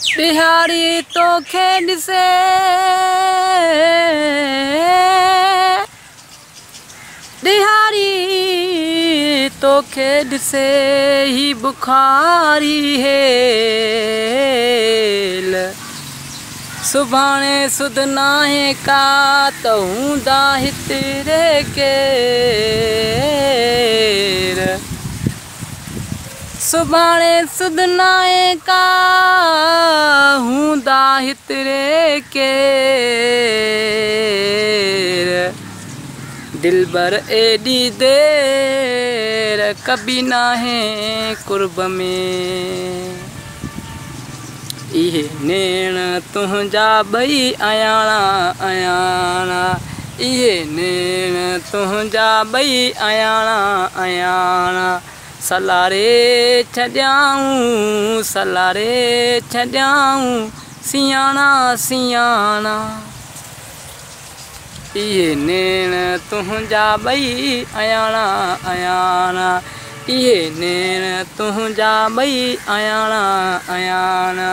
बिहारी तोखे ॾिसे बिहारी तोखे ॾिसे ही बुखारी हेल सुभाणे सुध नाहे का त हूंदा हितरे केर सुभाणे सुध नाहे का हूंदा हितरे केर दिलबर एडी देर कभी नाहे कुर्ब में इहे नेण तुंहिंजा भई अयाणा अयाणा इहे नेण तुंहिंजा भई अयाणा अयाणा सलारे छॾियाऊं सियाणा सियाणा इहे नेण तुंहिंजा भई अयाणा अयाणा इहे नेण तुंहिंजा भई अयाणा अयाणा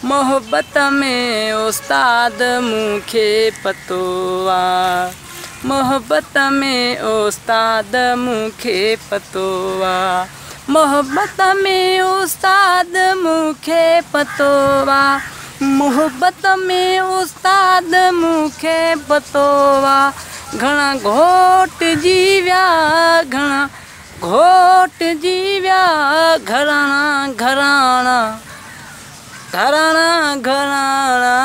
मोहब्बत में उस्ताद मूंखे पतो आहे मोहब्बत में उस्ताद मूंखे पतो आहे मोहब्बत में उस्ताद मूंखे पतो आहे मोहब्बत में उस्ताद मूंखे पतो आहे घणा घोट जी विया घणा घोट जी विया घराणा घराणा घराणा घराणा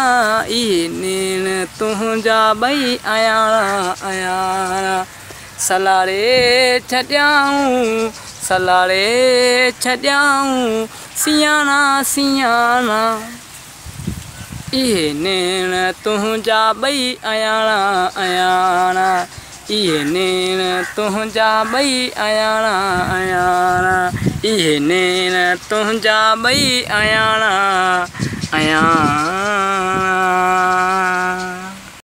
इहे नेण तुंहिंजा भई अयाणा अयाणा सलारे छॾियाऊं सियाणा सियाणा इहे नेण तुंहिंजा भई अयाणा अयाणा इहे नेण तुंहिंजा भई अयाणा अयाणा इहे नेण तुंहिंजा भई अयाणा अयाणा।